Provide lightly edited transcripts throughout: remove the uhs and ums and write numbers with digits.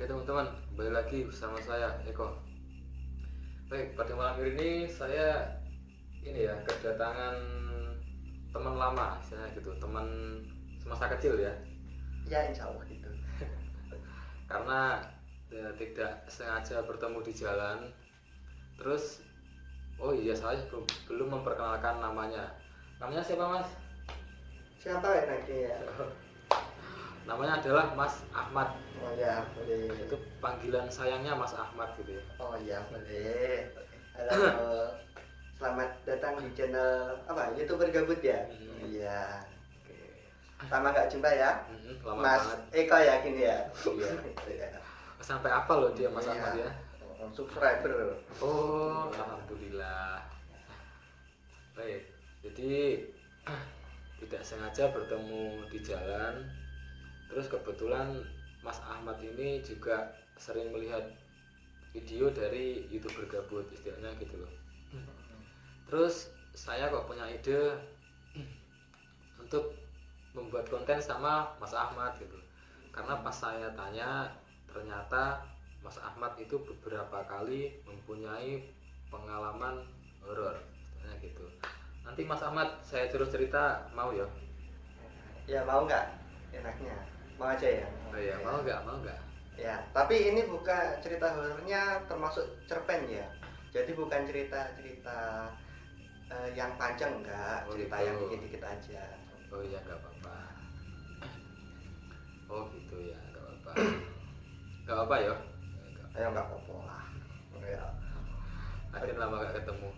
Oke teman-teman, kembali lagi bersama saya Eko. Baik, pada malam ini saya kedatangan teman lama, istilahnya gitu, teman semasa kecil ya. Ya insya Allah gitu. Karena tidak sengaja bertemu di jalan. Terus, oh iya saya belum memperkenalkan namanya. Namanya siapa Mas? Siapa ya nanti ya? Namanya adalah Mas Ahmad. Oh ya boleh. Itu panggilan sayangnya Mas Ahmad gitu ya. Oh ya boleh. Halo. Selamat datang di channel apa? YouTuber Gabut ya? Iya. Oke. Lama nggak jumpa ya? Lama Mas banget. Eko yakin ya? Iya. Sampai apa loh dia Mas Iya. Ahmad ya? Subscriber. Oh, alhamdulillah. Baik, jadi tidak sengaja bertemu di jalan. Terus kebetulan Mas Ahmad ini juga sering melihat video dari YouTuber Gabut, istilahnya gitu loh. Terus saya kok punya ide untuk membuat konten sama Mas Ahmad gitu. Karena pas saya tanya, ternyata Mas Ahmad itu beberapa kali mempunyai pengalaman horor, istilahnya gitu. Nanti Mas Ahmad saya terus cerita mau ya? Ya mau nggak? Enaknya mau aja ya? Oh iya, mau nggak? Ya, tapi ini bukan cerita horornya termasuk cerpen ya. Jadi bukan cerita-cerita yang panjang enggak, Oh, cerita gitu. yang dikit-dikit aja. Oh iya, nggak apa-apa. Oh gitu ya, nggak apa-apa. Nggak apa-apa ya? Ayo nggak apa-apa lah. Ya. Akhirnya lama gak ketemu.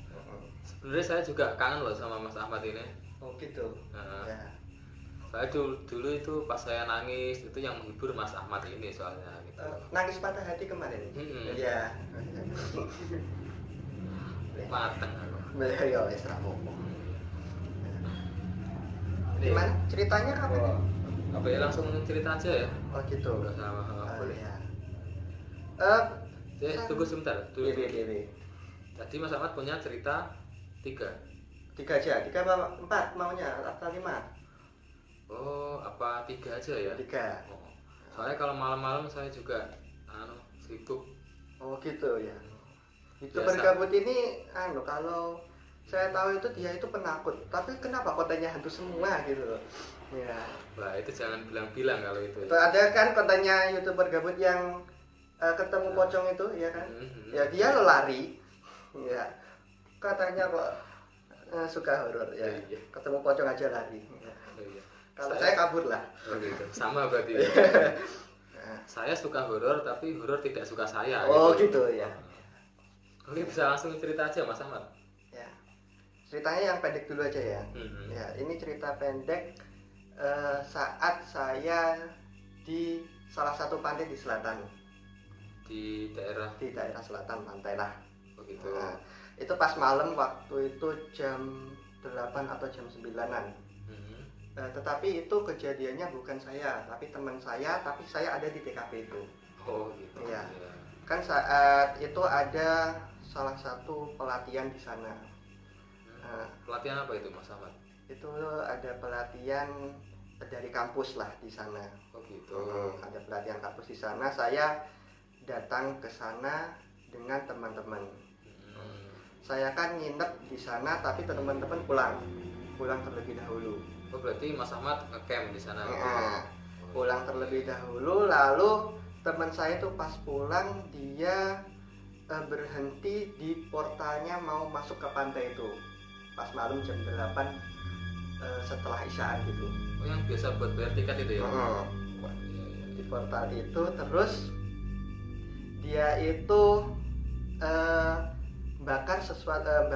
Sebenarnya saya juga kangen loh sama Mas Ahmad ini. Oh gitu. Nah, Ya. saya dulu itu pas saya nangis itu yang menghibur Mas Ahmad ini soalnya gitu. Nangis patah hati kemarin. Iya. Mateng aku. Ya wis ra apa-apa. Ini Gimana? Ceritanya kapan? Oh, apa ya langsung cerita aja ya? Oh gitu. Nggak sama boleh. Ya. Tunggu sebentar. Iya, iya. Tadi Mas Ahmad punya cerita 3. 3 aja. 3 apa 4 maunya atau 5? Oh, apa 3 aja ya? 3. Oh. Soalnya kalau malam-malam saya juga sibuk. Oh gitu ya. Itu Biasa. bergabut ini kalau saya tahu itu dia itu penakut. Tapi kenapa kontennya hantu semua gitu loh. Ya. Wah, itu jangan bilang-bilang kalau itu. Itu ada kan kontennya YouTuber gabut yang ketemu pocong itu ya kan? Ya dia lo lari. Ya. Katanya kok suka horor ya. Iya. Ketemu pocong aja lari. Ya. Oh, iya. Kalau saya kabur lah. Oh, gitu. Sama berarti. Ya. Saya suka horor tapi horor tidak suka saya. Oh gitu ya. Oke, bisa langsung cerita aja Mas Ahmad. Ya. Ceritanya yang pendek dulu aja ya. Ya, ini cerita pendek saat saya di salah satu pantai di selatan. Di daerah Di daerah selatan pantai lah. begitu. Nah, itu pas malam waktu itu jam 8 atau jam 9-an. Tetapi itu kejadiannya bukan saya, tapi teman saya, tapi saya ada di TKP itu. Oh gitu. Iya. Ya. Kan saat itu ada salah satu pelatihan di sana. Pelatihan apa itu Mas Ahmad? Itu ada pelatihan dari kampus lah di sana. Oh gitu. Ada pelatihan kampus di sana. Saya datang ke sana dengan teman-teman. Saya kan nginep di sana, tapi teman-teman pulang terlebih dahulu. Oh berarti Mas Ahmad ngecamp di sana. Pulang terlebih dahulu, lalu teman saya tuh pas pulang dia berhenti di portalnya mau masuk ke pantai itu. Pas malam jam 8 setelah isyaan gitu. Oh yang biasa buat bayar tiket itu ya? Wah, iya. Di portal itu terus dia itu bakar sesuatu,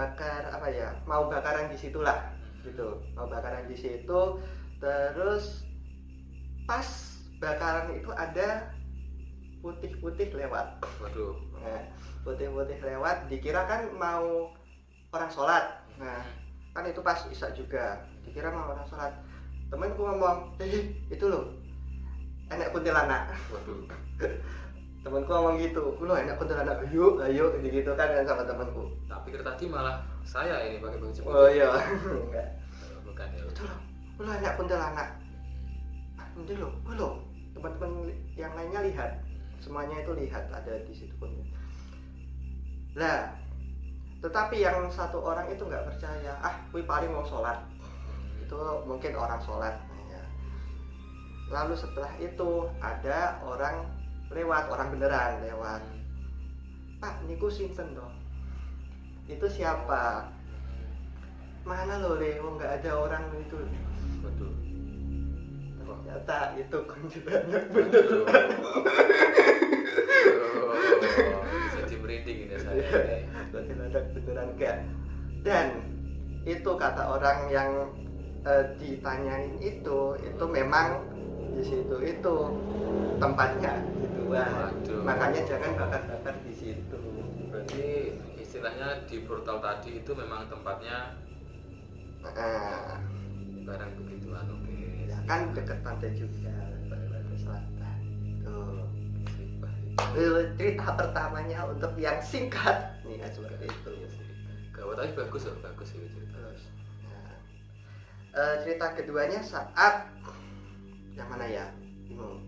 mau bakaran di situlah gitu, mau bakaran di situ. Terus pas bakaran itu ada putih-putih lewat. Waduh. Nah, putih-putih lewat, dikira kan mau orang sholat. Nah, kan itu pas isya juga, dikira mau orang sholat. Temanku ngomong, itu loh, enak kuntilanak. Waduh. Temanku ngomong gitu, loh enak kuntilanak, ayo, gitu kan sama temanku. Tapi tadi malah saya ini pakai baju putih. Oh iya, enggak. Bukan ya. Itu loh enak kuntilanak. Nanti loh, teman-teman yang lainnya lihat. semuanya itu lihat ada di situ pun. Lah, tetapi yang satu orang itu nggak percaya, kui paling mau sholat, itu mungkin orang sholat. Ya. Lalu setelah itu ada orang lewat, orang beneran lewat. Pak, niku sinten toh? Itu siapa? Mana lo Leo, nggak ada orang itu. Waduh. Ternyata itu kuntilanak beneran. Jadi merinding ini saya. Kuntilanak beneran kan. Dan itu kata orang yang ditanyain itu memang di situ itu tempatnya gitu. Makanya jangan bakar-bakar di situ. Berarti istilahnya di portal tadi itu memang tempatnya barang begituan. Oke. Ya, kan dekat pantai juga, pantai selatan. Tuh. Cerita pertamanya untuk yang singkat nih seperti itu. Gawat, tapi bagus loh, bagus ini cerita. Terus, cerita keduanya saat yang mana ya? Bingung.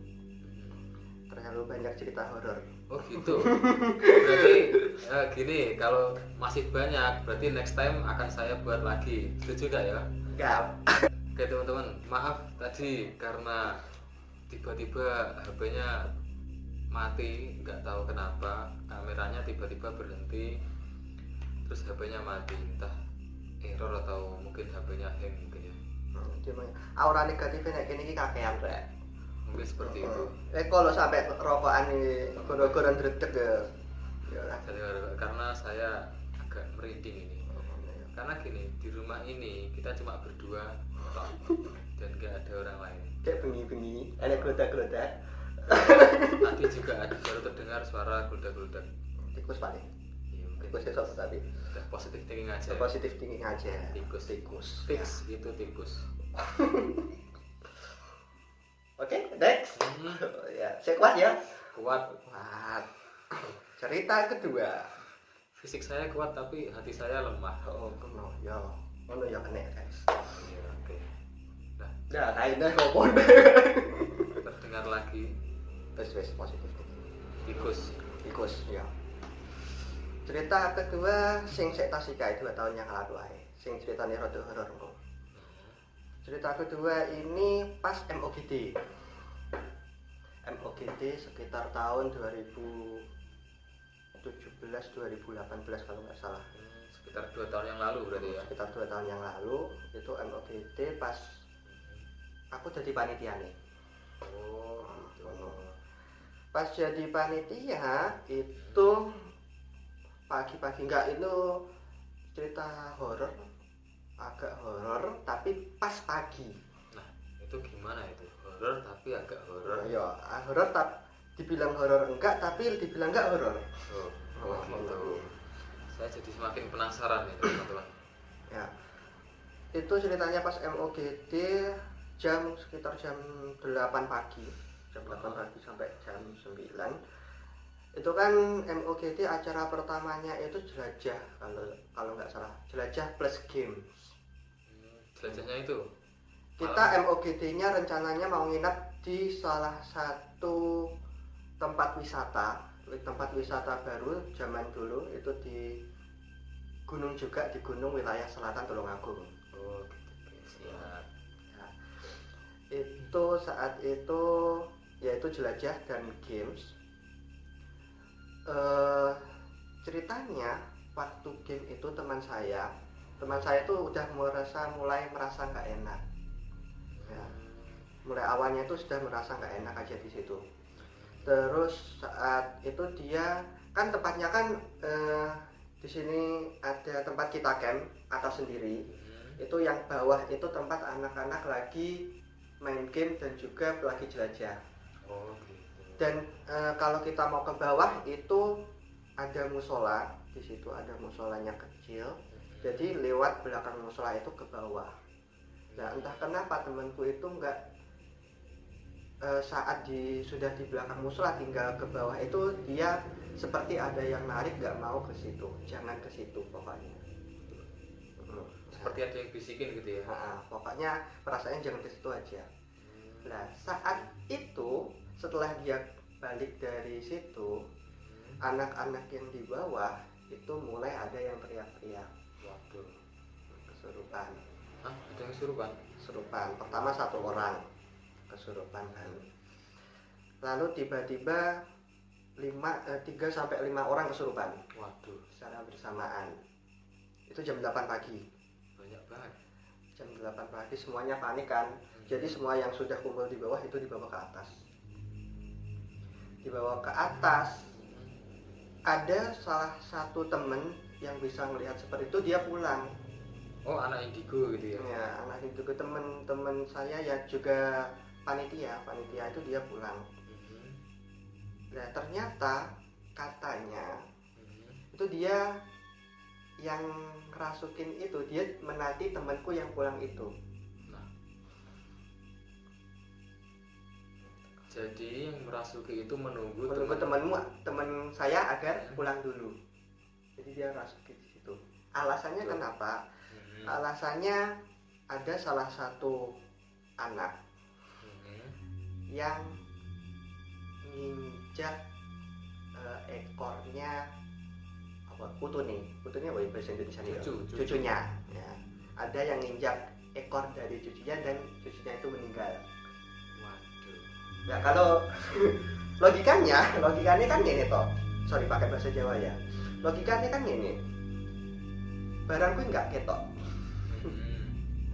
Terlalu banyak cerita horor. Oh gitu. Berarti gini, kalau masih banyak, berarti next time akan saya buat lagi. Setuju gak ya? Enggak. Oke teman-teman, maaf tadi karena tiba-tiba HP-nya mati, nggak tahu kenapa, kameranya tiba-tiba berhenti, terus HP-nya mati, entah error atau mungkin HP-nya hang mungkin ya. Cuma aura negatifnya kayak gini kakean rek. Mungkin seperti itu. Kalau sampai rokokan ini goro-goran dredeg ya. Karena saya agak merinding ini. Karena gini, di rumah ini kita cuma berdua dan nggak ada orang lain. Kayak bengi-bengi, ada gelodak-gelodak. Tadi juga ada baru terdengar suara geludak-geludak. Tikus paling. Iya, mungkin Tikus itu tapi. Udah positif thinking aja. Positif thinking aja. Tikus. Fix ya. Itu tikus. Oke, next. Ya, saya kuat ya. Kuat. Cerita kedua. Fisik saya kuat tapi hati saya lemah. Oh, ya. Ono ya kena guys. Iya, oke. Nah, kayaknya ngomong. terdengar lagi. Wes positif. Tikus ya. Cerita kedua sing sek Tasika 2 tahun yang lalu ae. Sing ceritanya rada horor kok. Cerita kedua ini pas MOGD sekitar tahun 2017-2018 kalau nggak salah. Sekitar 2 tahun yang lalu berarti ya? Sekitar 2 tahun yang lalu itu MOGD pas aku jadi panitia nih. Oh gitu. Pas jadi panitia itu pagi-pagi enggak, itu cerita horor, agak horor tapi pas pagi. Nah itu gimana itu? Horor tapi agak horor. Ya horor dibilang horor enggak tapi dibilang enggak horor. Oh gitu. Saya jadi semakin penasaran nih teman-teman. Ya itu ceritanya pas MOGD sekitar jam 8 pagi. Jam 8 pagi sampai jam 9. Itu kan MOGD acara pertamanya itu jelajah, kalau nggak salah jelajah plus games. Jelajahnya itu kita MOGD-nya rencananya mau nginap di salah satu tempat wisata baru zaman dulu itu di gunung juga, di gunung wilayah selatan Tulungagung. Oh gitu, siap. Ya. Itu saat itu yaitu jelajah dan games. Ceritanya waktu game itu teman saya itu udah mulai merasa nggak enak ya. Mulai awalnya itu sudah merasa nggak enak aja di situ. Terus saat itu dia kan tempatnya kan di sini ada tempat kita camp atas sendiri. Itu yang bawah itu tempat anak-anak lagi main game dan juga lagi jelajah. Oh gitu. Dan kalau kita mau ke bawah itu ada musola, di situ ada musolanya kecil. Jadi lewat belakang musola itu ke bawah. Nah entah kenapa temanku itu enggak saat sudah di belakang musola tinggal ke bawah itu dia seperti ada yang narik, nggak mau ke situ, jangan ke situ pokoknya. Seperti ada yang bisikin gitu ya. Pokoknya perasaannya jangan ke situ aja. Nah saat itu setelah dia balik dari situ, anak-anak yang di bawah itu mulai ada yang teriak-teriak. Waduh. Kesurupan. Hah, ada yang kesurupan? Kesurupan. Pertama 1 orang kesurupan kan. Lalu tiba-tiba 3 sampai 5 orang kesurupan. Waduh, Secara bersamaan. Itu jam 8 pagi. banyak banget. Jam 8 pagi semuanya panik kan. Jadi semua yang sudah kumpul di bawah itu dibawa ke atas. Dibawa ke atas, ada salah satu temen yang bisa melihat seperti itu, dia pulang. Oh, anak indigo gitu ya? Ya, anak itu teman-teman saya ya juga panitia itu dia pulang. Nah, ternyata katanya itu dia yang ngerasukin itu, dia menanti temanku yang pulang itu. Nah, jadi yang merasuki itu menunggu teman saya agar pulang dulu. Jadi dia rasuki di situ. Alasannya kenapa? Alasannya ada salah satu anak yang nginjak ekornya apa putunya apa ya bahasa Indonesia nih? Cucunya ya. Ada yang nginjak ekor dari cucunya dan cucunya itu meninggal. Waduh. Ya kalau logikanya kan gini toh. Sorry pakai bahasa Jawa ya. Logikanya kan gini. Barangku enggak ketok.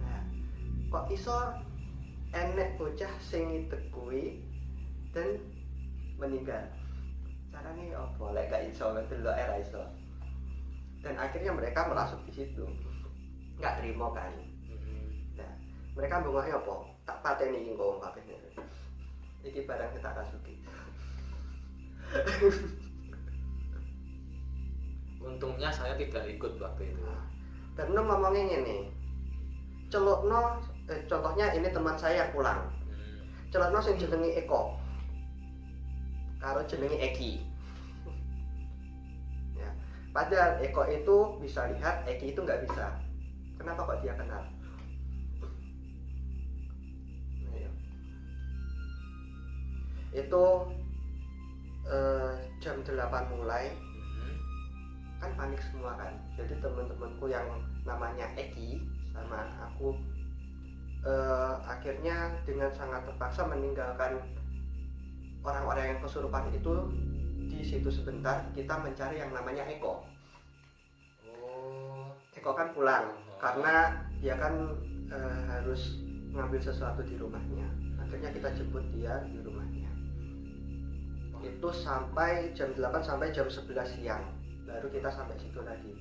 Nah, kok iso enek bocah sing ditekui dan meninggal. Carane opo lek gak iso ndelok era iso. Dan akhirnya mereka merasuk di situ. Enggak terima kan. Nah, mereka bengoknya apa? Tak pateni iki kok kabeh. Iki barang kita rasuki. Untungnya saya tidak ikut waktu itu. Dan ngomongnya ini, celokno, contohnya ini teman saya yang pulang. Celokno sing jenenge Eko, karo jenenge Eki. Ya, padahal Eko itu bisa lihat, Eki itu nggak bisa. Kenapa kok dia kenal? Itu jam 8 mulai. Kan panik semua kan, jadi teman-temanku yang namanya Eki sama aku akhirnya dengan sangat terpaksa meninggalkan orang-orang yang kesurupan itu di situ sebentar. Kita mencari yang namanya Eko. Eko kan pulang karena dia kan harus mengambil sesuatu di rumahnya. Akhirnya kita jemput dia di rumahnya. Itu sampai jam 8 sampai jam 11 siang. Baru kita sampai situ lagi.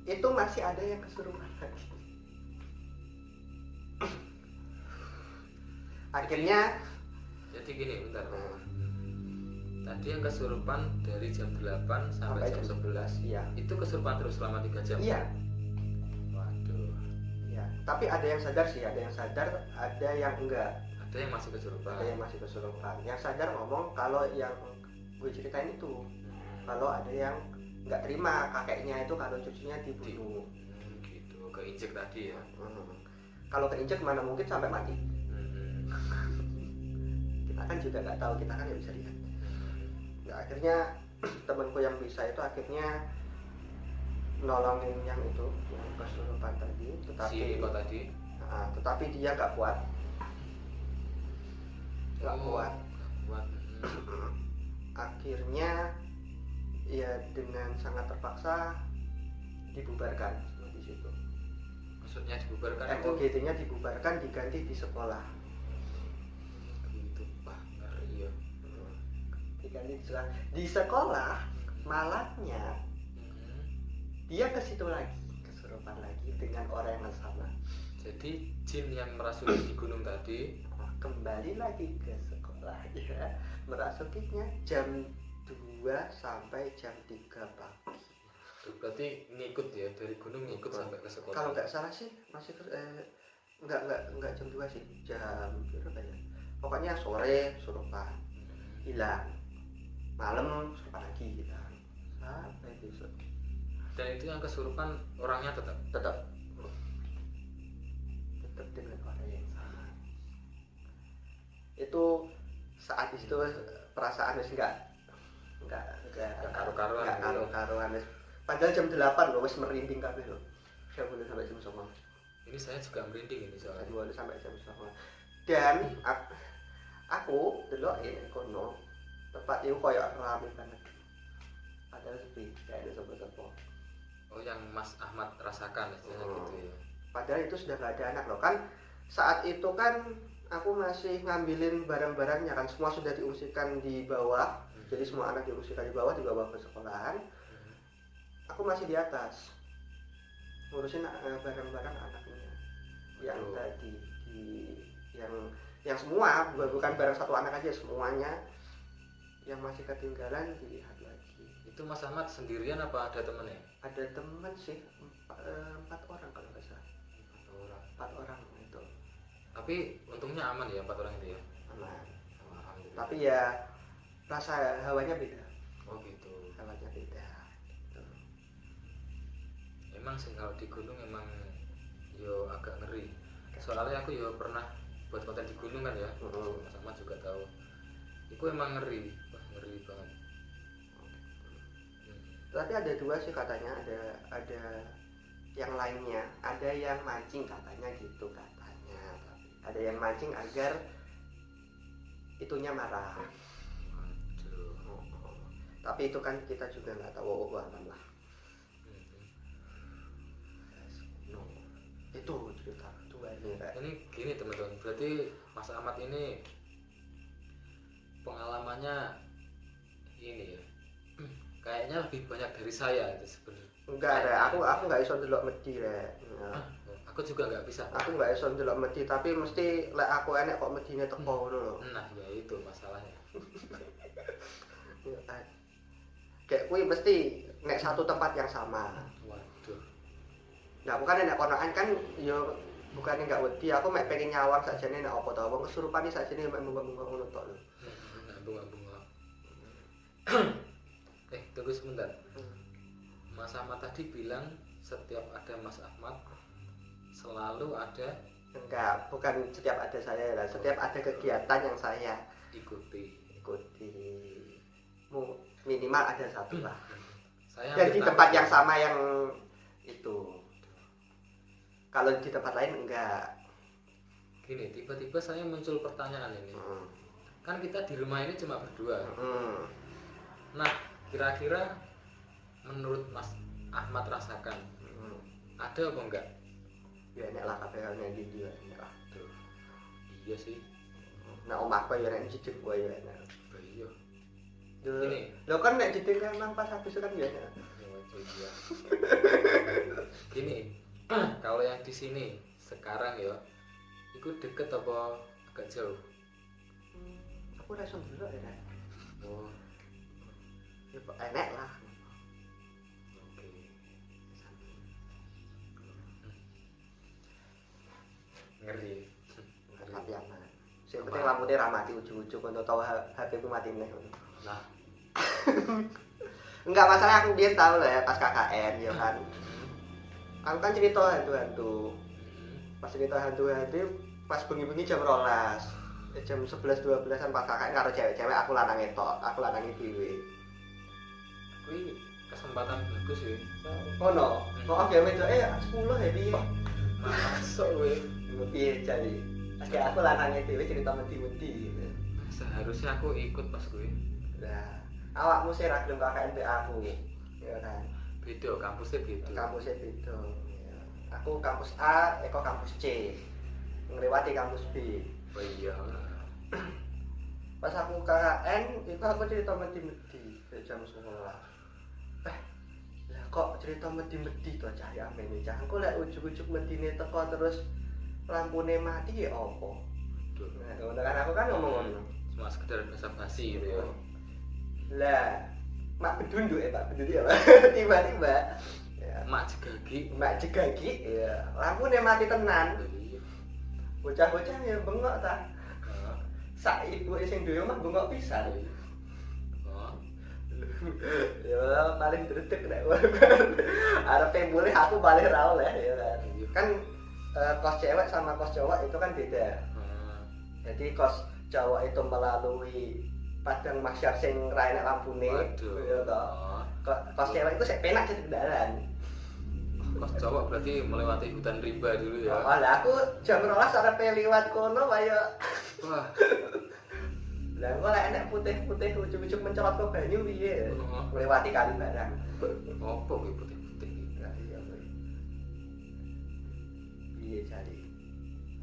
Itu masih ada yang kesurupan lagi. Akhirnya jadi gini, bentar. Tadi yang kesurupan dari jam 8 sampai jam 11. Iya. Itu kesurupan terus selama 3 jam? Iya. Waduh. Iya. Tapi ada yang sadar sih, ada yang sadar, ada yang enggak. Ada yang masih kesurupan. Ada yang masih kesurupan. Yang sadar ngomong kalau yang gue ceritain itu. Kalau ada yang nggak terima kakeknya itu kalau cucunya dibunuh. Gitu, keinjek tadi ya. Kalau keinjek mana mungkin sampai mati. Kita kan juga nggak tahu, kita kan nggak bisa lihat. Nah, akhirnya temanku yang bisa itu akhirnya nolongin yang itu, yang kesurupan tadi. Tetapi dia nggak kuat. Nggak kuat. Akhirnya ya dengan sangat terpaksa dibubarkan di situ. Maksudnya dibubarkan? FUGD-nya dibubarkan, diganti di sekolah. Gitu, ngeri ya. Diganti di sekolah, malahnya dia ke situ lagi, kesurupan lagi dengan orang yang sama. Jadi jin yang merasuki di gunung tadi kembali lagi ke sekolah ya, merasukinya jam 2 sampai jam 3 pagi. Berarti ngikut ya, dari gunung ngikut sampai ke sekolah. Kalau nggak salah sih masih nggak jam 2 sih, jam berapa ya? Pokoknya sore surupan, hilang, malam surupan lagi hilang, sampai besok. Dan itu yang kesurupan orangnya tetap dengan orang yang sama. Itu saat itu perasaan wis enggak karu-karuan. enggak karu-karuan wis. Padahal jam 8 loh wis merinding kabeh loh. Saya boleh sampai jam 9. Ini saya juga merinding ini soalnya. Jadi boleh sampai jam 9. Dan aku delok ini kono tempat itu koyo rame banget. Padahal sepi, kayak ada sopo-sopo. Oh, yang Mas Ahmad rasakan istilahnya gitu ya. Padahal itu sudah nggak ada anak loh kan. Saat itu kan aku masih ngambilin barang-barangnya kan, semua sudah diungsikan di bawah. Jadi semua anak diungsikan di bawah ke sekolahan. Aku masih di atas ngurusin barang-barang anaknya yang tadi yang semua, bukan barang satu anak aja, semuanya yang masih ketinggalan dilihat lagi. Itu Mas Ahmad sendirian apa ada temennya? Ada teman sih, 4 orang kalau nggak salah. 4 orang itu. Tapi untungnya aman ya 4 orang itu ya. Aman. Alhamdulillah. Tapi ya rasa hawanya beda. Oh gitu. Hawanya beda. Emang sih kalau di gunung emang yo agak ngeri. Soalnya aku yo pernah buat konten di gunung kan ya. Mas Ahmad juga tahu. Itu emang ngeri, wah ngeri banget. Tapi ada 2 sih katanya, ada yang lainnya, ada yang mancing katanya gitu katanya. Ada yang mancing agar itunya marah. Waduh. Tapi itu kan kita juga nggak tahu aman lah. Itu cerita kedua ini Pak. Ini gini teman-teman, berarti Mas Ahmad ini pengalamannya ini ya, kayaknya lebih banyak dari saya itu sebenarnya. Enggak ada, aku nggak iso ndelok medhi rek. Aku juga nggak bisa. Aku nggak iso ndelok medhi, tapi mesti lek aku enek kok medine teko ngono lho. Nah, ya itu masalahnya. Kayak kuwi mesti nek satu tempat yang sama. Waduh. Nah, aku kan nek konoan kan yo bukannya nggak wedi, aku mek pengen nyawang sakjane nek apa to, wong kesurupan iki sakjane mek munggah-munggah ngono tok lho. Bunga-bunga. Tunggu sebentar. Mas Ahmad tadi bilang setiap ada Mas Ahmad selalu ada. Enggak, bukan setiap ada saya lah, setiap ada kegiatan yang saya ikuti. Minimal ada satu lah. Saya dan di tempat yang sama yang itu. Kalau di tempat lain enggak. Gini, tiba-tiba saya muncul pertanyaan ini. Kan kita di rumah ini cuma berdua. Nah, kira-kira menurut Mas Ahmad rasakan ada apa enggak? Ya enak lah kabehane di dia enak lah. Tuh. Iya sih. Nah omahku ya enak cicip gua ya enak. Iya. Ini. Lo kan nek cicip kan nang pas habis kan ya enak. Oh iya. Gini, kalau yang di sini sekarang ya, itu deket apa agak jauh? Aku rasa dulu enak. Oh, Ya enak lah. oke. Ngeri. Tapi aman. Sing penting lampunya ra mati ujug-ujug untuk tahu HP ku mati meneh. Nah, enggak masalah, aku biar tahu lah ya pas KKN ya kan. Aku kan cerita hantu-hantu. Pas cerita hantu-hantu pas bengi-bengi jam 12. Jam 11-12an pas KKN karo cewek-cewek aku lanange tok, aku lanange dhewe. kuwi kesempatan bagus ya. Ono. Kok gawe wedoke 10 ya piye? Masuk kowe. Piye jadi? Pasti aku lanange dhewe cerita menti-menti gitu. Seharusnya aku ikut pas kowe. Nah, awakmu sih ra gelem KKN mbek aku. Ya kan. Beda, kampusnya beda. Kampusnya beda. Ya. Aku kampus A, Eko kampus C. Nglewati kampus B. Oh iya. Pas aku KKN itu aku cerita medi-medi jam 11. Lah kok cerita medi-medi to cah ya amene cah. Engko lek ujug-ujug medine teko terus lampune mati ya apa? Nah, ngono kan aku kan ngomong ngono. Cuma sekedar basa-basi gitu ya. Lah, mak bedunduk ya Pak, bedunduk ya Pak. Tiba-tiba ya, Mak jegagi. mak jegagi ya. Lampune mati tenan. Iya. Bocah-bocah ya bengok ta. Sak ibu sing duwe omah bengok pisan. Oh. Ya paling dredeg nek arepe mulih aku paling ra oleh ya kan. Kan kos cewek sama kos cowok itu kan beda. Jadi kos cowok itu melalui padang mahsyar sing ra enek lampune. Waduh. Ya toh. Kos cewek itu sik penak sik kendaraan. Kos cowok berarti melewati hutan rimba dulu ya. Oh, lah aku jam 12 arep liwat kono kaya Wah, lah kok lek enek putih-putih ujug-ujug mencolot ke banyu piye? Melewati kali barang. opo kuwi putih-putih iki? Lah iya kuwi. Piye jare?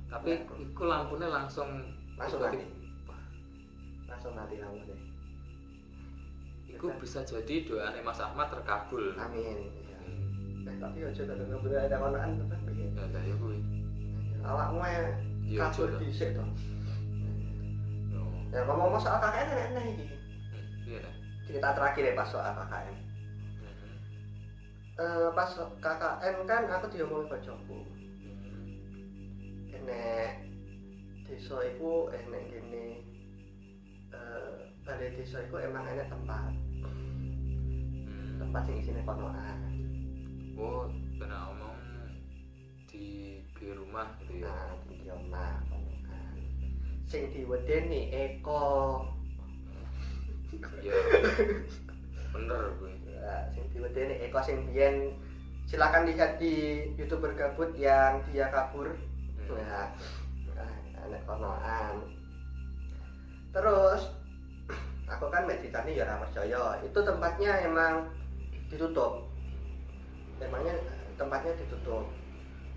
Tapi iku lampunya langsung Mati. Langsung mati lampune. Iku bisa jadi doanya Mas Ahmad terkabul. Amin. Tapi aja tak ngobrol ada konaan tenan piye. Ya lah ya kuwi. Awakmu Ya, kabur aja. dhisik to. Oh. Ya ngomong soal KKN enak iki. Iya dah. Cerita terakhir ya pas soal KKN. Pas KKN kan aku diomongi kancaku. Enek desa iku enek gini balai desa iku emang enek tempat yang isine konoan. Oh, pernah omong di rumah gitu ya. Nah, di omah konoan. Sing diwedeni Eko. Iya. Bener gue. Nah, sing diwedeni Eko sing biyen silakan lihat di YouTuber gabut yang dia kabur. Nah, anak konoan. Terus aku kan meditasi ya ora percaya. Itu tempatnya emang ditutup. Emangnya tempatnya ditutup.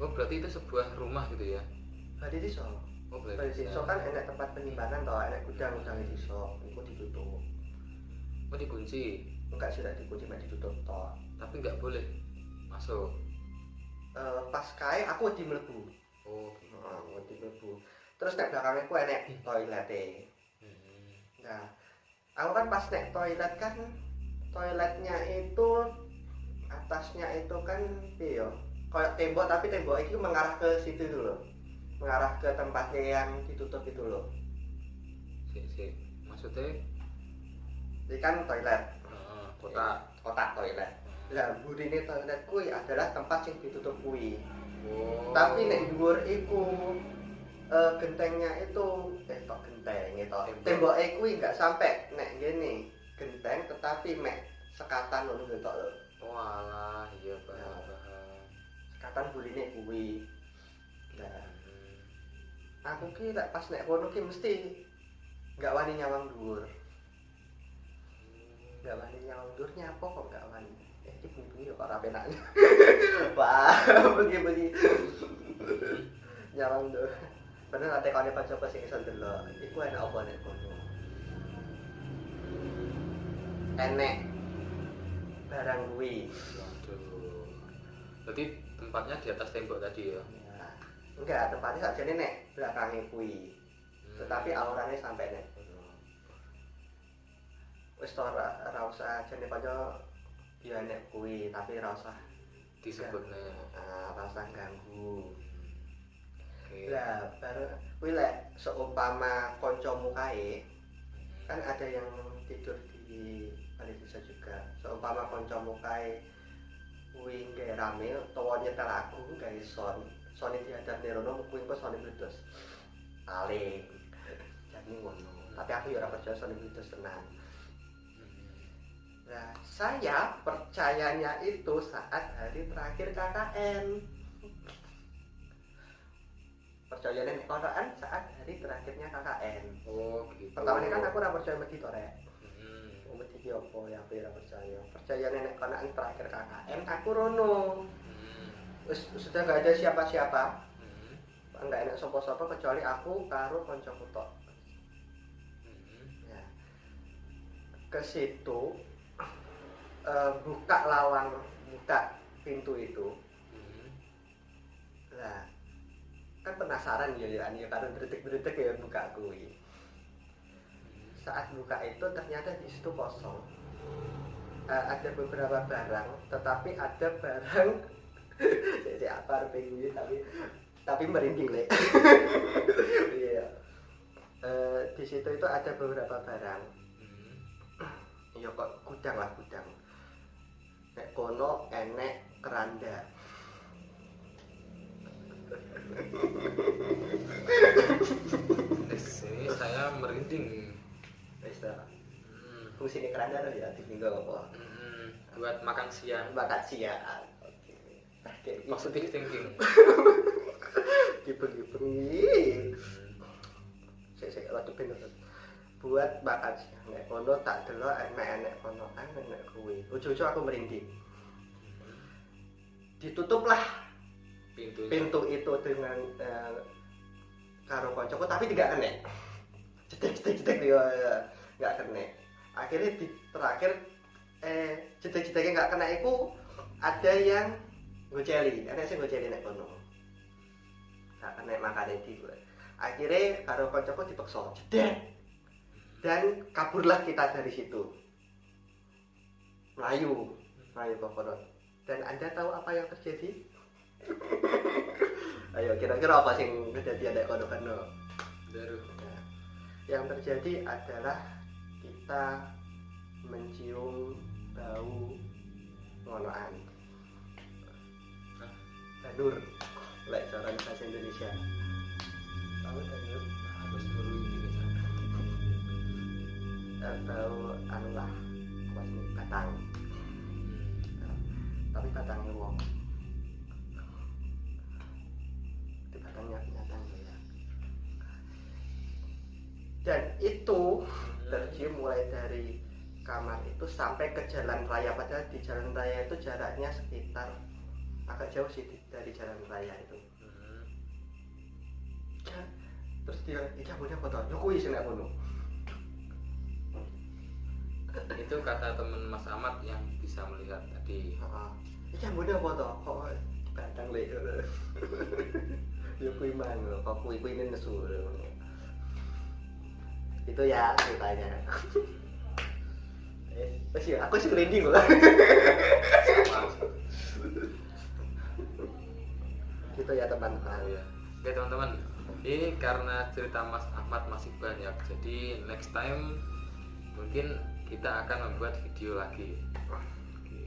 Oh, berarti itu sebuah rumah gitu ya. Balai desa. Oh, Balai desa kan enak tempat penyimpanan toh, enak gudang desa. Itu ditutup. Oh, dikunci. Enggak sudah dikunci, cuma ditutup toh. Tapi nggak boleh masuk. Pas kae aku di mlebu. Oh, gitu. Aku di mlebu. Terus nek belakangnya aku enak toilete. Nah, aku kan pas nek toilet kan toiletnya itu atasnya itu kan piye ya? Kayak tembok tapi tembok itu mengarah ke situ dulu. Mengarah ke tempatnya yang ditutup itu loh. Si. Maksudnya Jadi kan toilet, kotak toilet. Lah burine toilet kuwi adalah tempat yang ditutup kuwi. Oh. Tapi nek dhuwur iku gentengnya itu tok genteng itu. Temboke kuwi enggak sampai nek ngene genteng tetapi mek sekatan ngono tok lho. Walah, iya paham. Sekatan buline kuwi. Nah, aku ki lek pas nek kono ki mesti enggak wani nyawang dhuwur. Enggak wani nyawang dhuwur nyapa kok enggak wani. Iki bunyi kok ora penak. Wah, bagi-bagi. Nyawang dhuwur. Bener ate kone pacoba sing iso delok. Iku enak apa nek kono? Enek barang kuwi. Waduh. Berarti tempatnya di atas tembok tadi ya. Ya. Enggak, tempatnya sakjane nek belakangnya kuwi. Tetapi aurane sampai nek kono. Wis ora usah jane pancen ya nek kuwi, tapi ora usah Disebutnya. ora usah ganggu. Oke. Lah, baru kuwi lek seumpama kancamu kae kan ada yang tidur di balai desa juga. Seumpama kancamu kae kuwi nggae rame utawa nyetel lagu nggae sone dihadap nerono kuwi kok sone meledos. Paling jadi ngono. Tapi aku ya ora percaya sone meledos tenan. Nah, saya percayanya itu saat hari terakhir KKN. Percayanya nek konoan saat hari terakhirnya KKN. Oh, gitu. Pertamanya kan aku ora percaya medit to rek. Medit iki opo ya aku ora percaya. Percayane nek konoan terakhir KKN aku rono. Wis sudah gak ada siapa-siapa. Enggak enak sapa-sapa kecuali aku karo kancaku tok. Ya. Ke situ buka pintu itu. Lah kan penasaran ya karena detik-detik ya buka kuwi. Saat buka itu ternyata di situ kosong. Ada beberapa barang, tetapi ada barang jadi apa rupanya tapi merinding lek. Iya. Di situ itu ada beberapa barang. Ya kok gudang. Nek kono enek keranda. Wis, ini saya merinding. Wis ta. Hmm, Fungsi keranda ya ditinggal apa? buat makan siang. Bakat siang. Oke. Nah, kayak Positive thinking. dibengi-bengi. Saya waktu bener. Buat bakat siang. Nek kono tak delok enek kono enek kuwi. Ujug-ujug aku merinding. Ditutuplah Pintunya. pintu itu dengan karo koncoku tapi tidak kena. Cetek dia nggak kena. Akhirnya di terakhir cetek-ceteknya nggak kena itu ada yang goceli, ada sih goceli nek kono. Nggak kena makane di gue. Akhirnya karo koncoku dipaksa cetek dan kaburlah kita dari situ. Melayu ke kono. Dan Anda tahu apa yang terjadi? Ayo kira-kira apa sing kejadian nek kono-kono? Daruh. Nah, yang terjadi adalah kita mencium bau ngonoan. Danur, lek cara bahasa Indonesia. Tahu danur? Harus dulu ini Bau anu lah, apa sih batang. Tapi batangnya wong. Itu batangnya binatang ya. Dan itu tercium mulai dari kamar itu sampai ke jalan raya, padahal di jalan raya itu jaraknya sekitar agak jauh sih dari jalan raya itu. Ya, terus dia punya foto, yuk sih nek kono. Itu kata teman Mas Ahmad yang bisa melihat tadi. Heeh. Iki punya foto, kok batang lek. Ya kuwi mang, kok kuwi nesu. Itu ya ceritanya. Wes ya, aku sih merinding loh. Gitu ya teman-teman. Ya. Oke teman-teman, ini karena cerita Mas Ahmad masih banyak, jadi next time mungkin kita akan membuat video lagi. Oke.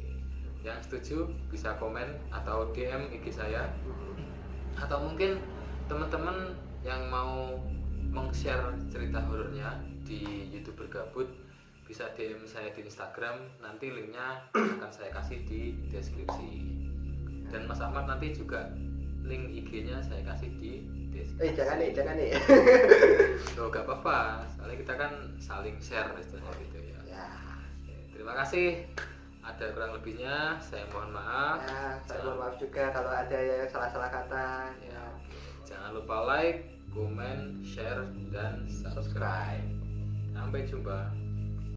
Yang setuju bisa komen atau DM IG saya, atau mungkin teman-teman yang mau meng-share cerita horornya di YouTube Bergabut bisa DM saya di Instagram, nanti linknya akan saya kasih di deskripsi. Dan Mas Ahmad nanti juga link IG-nya saya kasih di deskripsi. Jangan nih. Loh, gak apa-apa, soalnya kita kan saling share istilahnya gitu ya. Ya. Oke, terima kasih. Ada kurang lebihnya, saya mohon maaf. Ya, saya mohon maaf juga kalau ada yang salah-salah kata. Ya, jangan lupa like, komen, share, dan subscribe. Sampai jumpa.